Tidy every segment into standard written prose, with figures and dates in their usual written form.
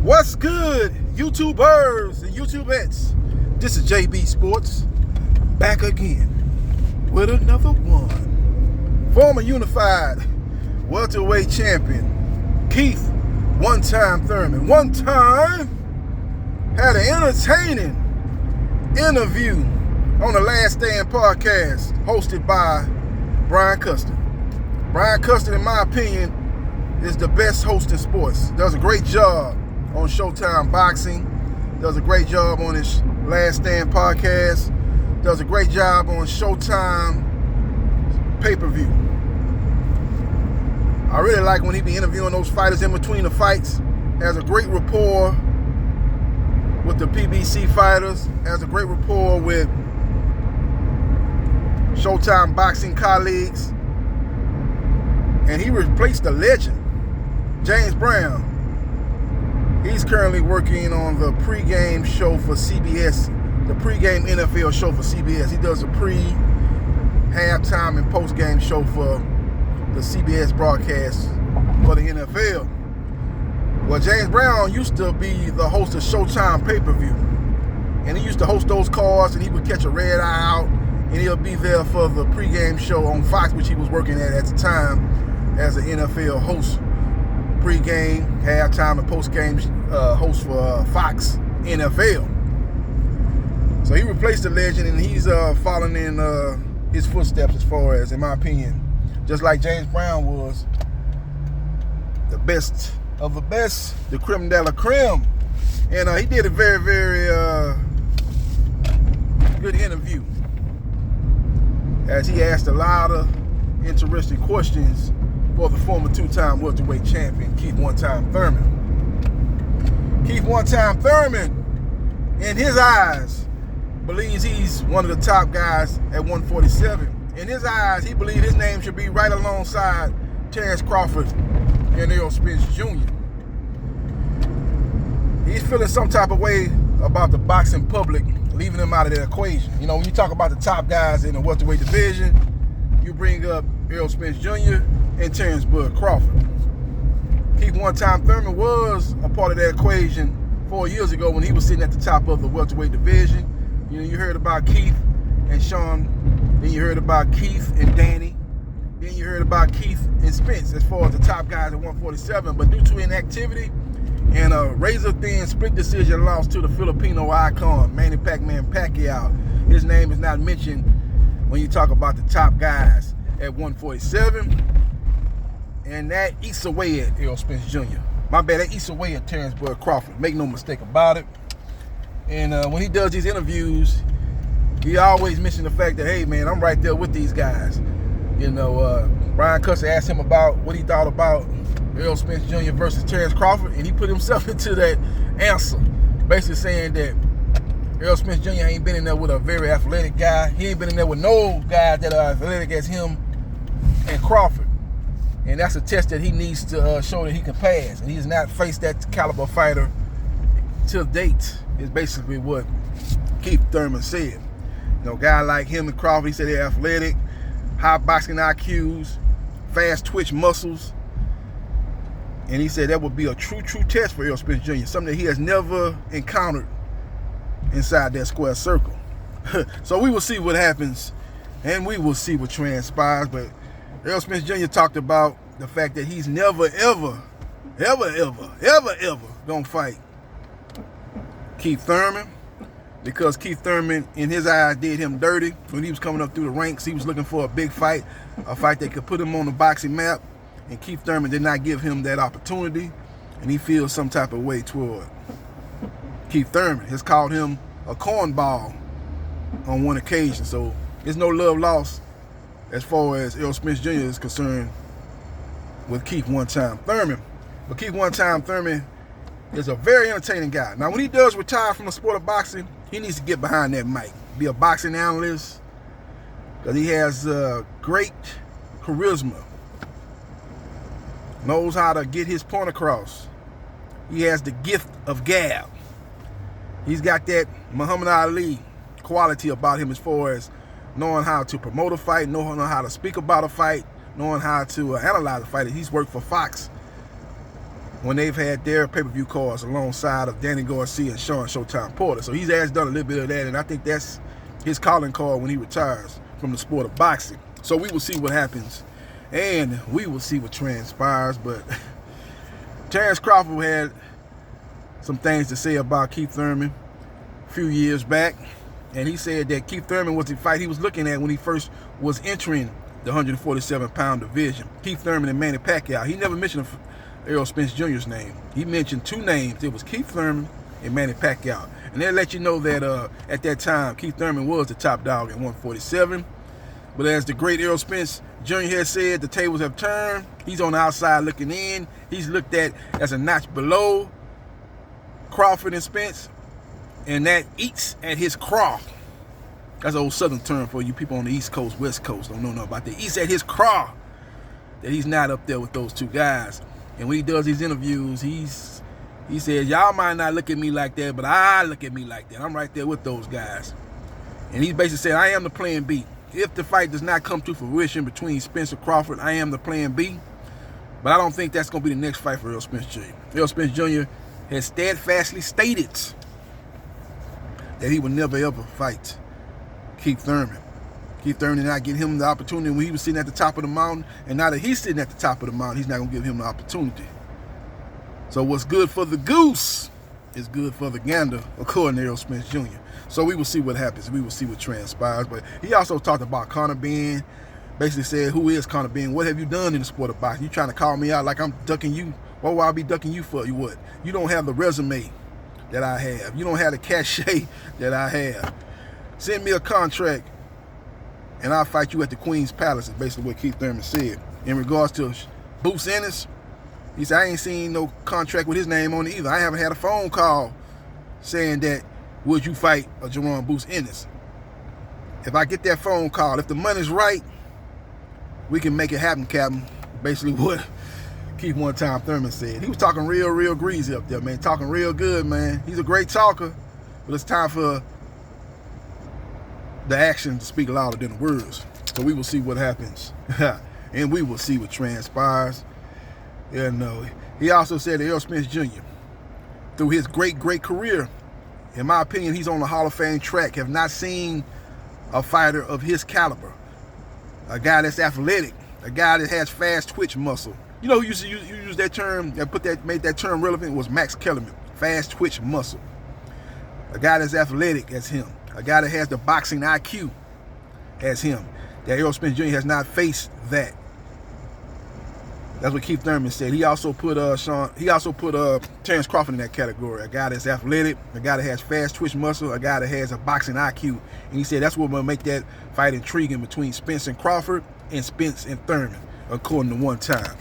What's good, YouTubers and YouTubettes? This is JBsports, back again with another one. Former unified welterweight champion, Keith one-time Thurman. One time had an entertaining interview on the Last Stand podcast hosted by Brian Custon. Brian Custon, in my opinion, is the best host in sports. Does a great job on Showtime Boxing. Does a great job on his Last Stand podcast. Does a great job on Showtime pay-per-view. I really like when he be interviewing those fighters in between the fights. Has a great rapport with the PBC fighters. Has a great rapport with Showtime Boxing colleagues. And he replaced the legend, James Brown. He's currently working on the pregame show for CBS, the pregame NFL show for CBS. He does a halftime and postgame show for the CBS broadcast for the NFL. Well, James Brown used to be the host of Showtime pay-per-view. And he used to host those cards, and he would catch a red eye out, and he'll be there for the pregame show on Fox, which he was working at the time as an NFL host. Pre-game, halftime, and post-game host for Fox NFL. So he replaced the legend, and he's following in his footsteps as far as, in my opinion, just like James Brown was the best of the best, the creme de la creme. And he did a very, very good interview as he asked a lot of interesting questions for the former two-time welterweight champion, Keith one-time Thurman. Keith one-time Thurman, in his eyes, believes he's one of the top guys at 147. In his eyes, he believes his name should be right alongside Terrence Crawford and Errol Spence Jr. He's feeling some type of way about the boxing public leaving him out of the equation. You know, when you talk about the top guys in the welterweight division, you bring up Errol Spence Jr. and Terrence Bud Crawford. Keith one-time Thurman was a part of that equation 4 years ago when he was sitting at the top of the welterweight division. You know, you heard about Keith and Sean, then you heard about Keith and Danny, then you heard about Keith and Spence as far as the top guys at 147. But due to inactivity and a razor-thin split decision loss to the Filipino icon, Manny Pac-Man Pacquiao, his name is not mentioned when you talk about the top guys at 147. And that eats away at Errol Spence Jr. My bad, that eats away at Terrence Bud Crawford. Make no mistake about it. And when he does these interviews, he always mentions the fact that, hey, man, I'm right there with these guys. You know, Brian Custon asked him about what he thought about Errol Spence Jr. versus Terrence Crawford, and he put himself into that answer, basically saying that Errol Spence Jr. ain't been in there with a very athletic guy. He ain't been in there with no guys that are athletic as him and Crawford. And that's a test that he needs to show that he can pass. And he has not faced that caliber fighter till date, is basically what Keith Thurman said. You know, a guy like him and Crawford, he said they're athletic, high boxing IQs, fast twitch muscles. And he said that would be a true test for Errol Spence Jr., something that he has never encountered inside that square circle. So we will see what happens, and we will see what transpires. But Errol Spence Jr. talked about the fact that he's never, ever gonna fight Keith Thurman, because Keith Thurman, in his eyes, did him dirty when he was coming up through the ranks. He was looking for a big fight, a fight that could put him on the boxing map, and Keith Thurman did not give him that opportunity, and he feels some type of way toward Keith Thurman. Has called him a cornball on one occasion, so there's no love lost as far as Errol Spence Jr. is concerned with Keith one-time Thurman. But Keith one-time Thurman is a very entertaining guy. Now, when he does retire from the sport of boxing, he needs to get behind that mic, be a boxing analyst, because he has great charisma, knows how to get his point across. He has the gift of gab. He's got that Muhammad Ali quality about him as far as knowing how to promote a fight, knowing how to speak about a fight, knowing how to analyze a fight. He's worked for Fox when they've had their pay-per-view cards alongside of Danny Garcia and Sean Showtime Porter. So he's done a little bit of that, and I think that's his calling card when he retires from the sport of boxing. So we will see what happens, and we will see what transpires. But Terrence Crawford had some things to say about Keith Thurman a few years back, and he said that Keith Thurman was the fight he was looking at when he first was entering the 147-pound division. Keith Thurman and Manny Pacquiao. He never mentioned Errol Spence Jr.'s name. He mentioned two names. It was Keith Thurman and Manny Pacquiao. And they'll let you know that at that time, Keith Thurman was the top dog at 147. But as the great Errol Spence Jr. has said, the tables have turned. He's on the outside looking in. He's looked at as a notch below Crawford and Spence. And that eats at his craw. That's an old Southern term for you people on the East Coast, West Coast. Don't know nothing about that. Eats at his craw. That he's not up there with those two guys. And when he does these interviews, he says, y'all might not look at me like that, but I look at me like that. I'm right there with those guys. And he basically said, I am the plan B. If the fight does not come to fruition between Spence and Crawford, I am the plan B. But I don't think that's going to be the next fight for Errol Spence Jr. Errol Spence Jr. has steadfastly stated that he would never ever fight Keith Thurman. Keith Thurman did not give him the opportunity when he was sitting at the top of the mountain, and now that he's sitting at the top of the mountain, he's not going to give him the opportunity. So what's good for the goose is good for the gander, according to Errol Spence Jr. So we will see what happens. We will see what transpires. But he also talked about Conor Benn, basically said, who is Conor Benn? What have you done in the sport of boxing? You trying to call me out like I'm ducking you? What will I be ducking you for? You what? You don't have the resume that I have. You don't have the cachet that I have. Send me a contract and I'll fight you at the Queen's Palace, is basically what Keith Thurman said. In regards to Bruce Ennis, he said, I ain't seen no contract with his name on it either. I haven't had a phone call saying that, would you fight a Jerome Bruce Ennis? If I get that phone call, if the money's right, we can make it happen, Captain. Basically what Keith one time Thurman said. He was talking real greasy up there, man. Talking real good, man. He's a great talker, but it's time for the action to speak louder than the words. So we will see what happens. And we will see what transpires. Yeah, no. He also said that Errol Spence Jr., through his great career, in my opinion, he's on the Hall of Fame track. Have not seen a fighter of his caliber. A guy that's athletic. A guy that has fast twitch muscle. You know who used to use that term, that made that term relevant, was Max Kellerman. Fast twitch muscle. A guy that's athletic as him. A guy that has the boxing IQ as him. That Errol Spence Jr. has not faced that. That's what Keith Thurman said. He also put Terrence Crawford in that category. A guy that's athletic, a guy that has fast twitch muscle, a guy that has a boxing IQ. And he said that's what will make that fight intriguing between Spence and Crawford and Spence and Thurman, according to one time.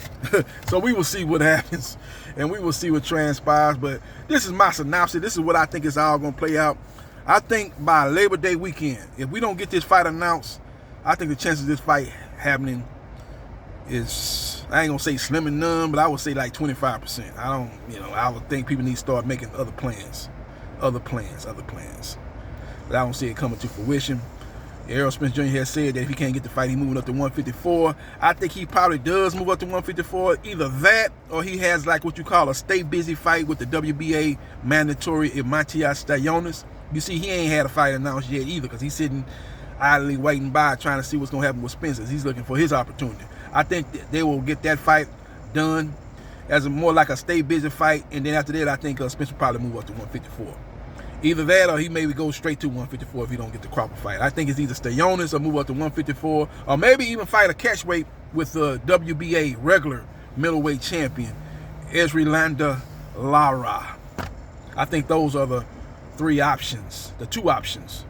So we will see what happens and we will see what transpires. But this is my synopsis. This is what I think is all going to play out. I think by Labor Day weekend, if we don't get this fight announced, I think the chances of this fight happening is, I ain't gonna say slim and none, but I would say like 25%. I would think people need to start making other plans. But I don't see it coming to fruition. Errol Spence Jr. has said that if he can't get the fight, he's moving up to 154. I think he probably does move up to 154. Either that or he has like what you call a stay busy fight with the WBA mandatory Matthias Stayonis. You see, he ain't had a fight announced yet either because he's sitting idly waiting by trying to see what's going to happen with Spence. He's looking for his opportunity. I think that they will get that fight done as more like a stay busy fight, and then after that, I think Spence will probably move up to 154. Either that or he maybe go straight to 154 if he don't get the Crawford fight. I think it's either Stayonis or move up to 154, or maybe even fight a catchweight with the WBA regular middleweight champion, Esrilanda Lara. I think those are the three options, the two options.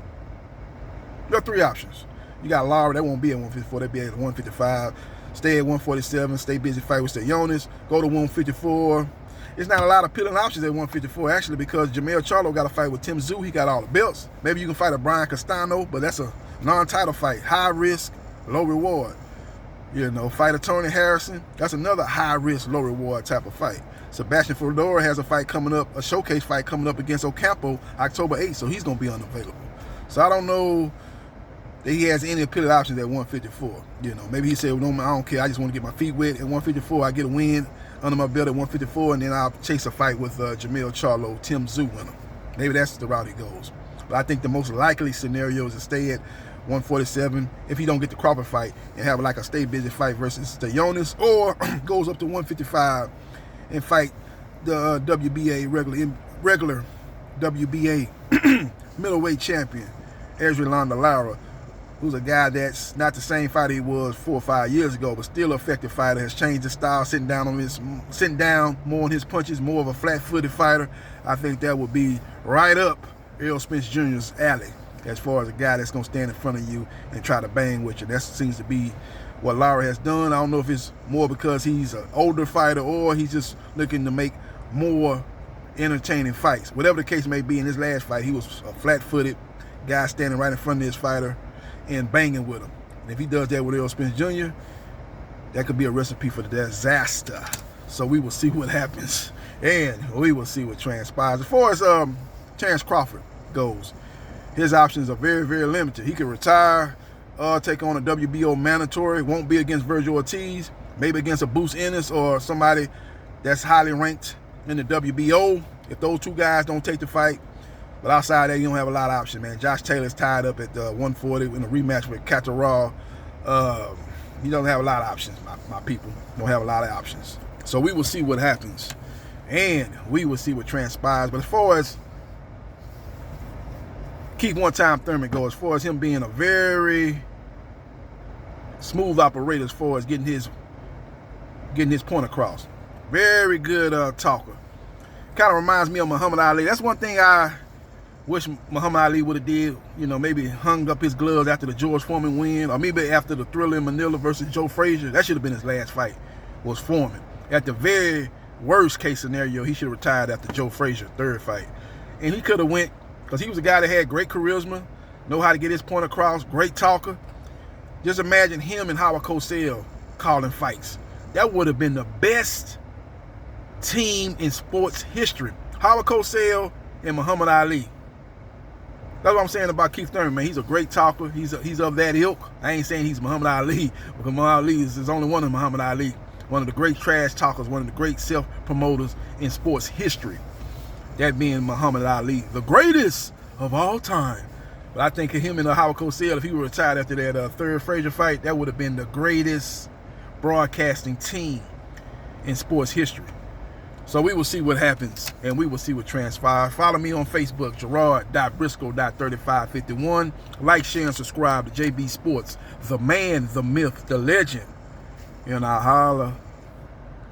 There are three options. You got Lara, that won't be at 154, they'll be at 155. Stay at 147, stay busy, fight with Stayonis, go to 154. There's not a lot of appealing options at 154, actually, because Jamel Charlo got a fight with Tim Tszyu. He got all the belts. Maybe you can fight a Brian Castano, but that's a non-title fight. High risk, low reward. Fight a Tony Harrison. That's another high risk, low reward type of fight. Sebastian Fedora has a fight coming up, a showcase fight coming up against Ocampo October 8th, so he's going to be unavailable. So I don't know that he has any appealing options at 154. Maybe he said, well, no, I don't care. I just want to get my feet wet. At 154, I get a win. under my belt at 154, and then I'll chase a fight with Jamil Charlo, Tim Tszyu winner. Maybe that's the route he goes. But I think the most likely scenario is to stay at 147 if he don't get the Crawford fight and have like a stay busy fight versus Stellonis, or goes up to 155 and fight the WBA regular WBA middleweight champion, Ezrealanda Lara, who's a guy that's not the same fighter he was 4 or 5 years ago, but still an effective fighter, has changed his style, sitting down more on his punches, more of a flat-footed fighter. I think that would be right up Errol Spence Jr.'s alley as far as a guy that's going to stand in front of you and try to bang with you. That seems to be what Lara has done. I don't know if it's more because he's an older fighter or he's just looking to make more entertaining fights. Whatever the case may be, in his last fight, he was a flat-footed guy standing right in front of his fighter and banging with him. And if he does that with Errol Spence Jr., that could be a recipe for the disaster. So we will see what happens, and we will see what transpires. As far as Terrence Crawford goes, his options are very, very limited. He could retire, take on a WBO mandatory, won't be against Virgil Ortiz, maybe against a Bruce Ennis or somebody that's highly ranked in the WBO, if those two guys don't take the fight. But outside that, you don't have a lot of options, man. Josh Taylor's tied up at 140 in a rematch with Catterall. He doesn't have a lot of options, my people. Don't have a lot of options. So we will see what happens, and we will see what transpires. But as far as Keith one-time Thurman goes, as far as him being a very smooth operator as far as getting his point across. Very good talker. Kind of reminds me of Muhammad Ali. That's one thing I wish Muhammad Ali would have did. You know, maybe hung up his gloves after the George Foreman win, or maybe after the Thriller in Manila versus Joe Frazier. That should have been his last fight, was Foreman. At the very worst case scenario, he should have retired after Joe Frazier's third fight. And he could have went, because he was a guy that had great charisma, know how to get his point across, great talker. Just imagine him and Howard Cosell calling fights. That would have been the best team in sports history. Howard Cosell and Muhammad Ali. That's what I'm saying about Keith Thurman, man. He's a great talker. He's of that ilk. I ain't saying he's Muhammad Ali, because Muhammad Ali is only one of Muhammad Ali. One of the great trash talkers, one of the great self-promoters in sports history. That being Muhammad Ali, the greatest of all time. But I think him and Howard Cosell, if he were retired after that third Frazier fight, that would have been the greatest broadcasting team in sports history. So we will see what happens, and we will see what transpires. Follow me on Facebook, Gerard.Briscoe.3551. Like, share, and subscribe to JB Sports, the man, the myth, the legend. And I holla.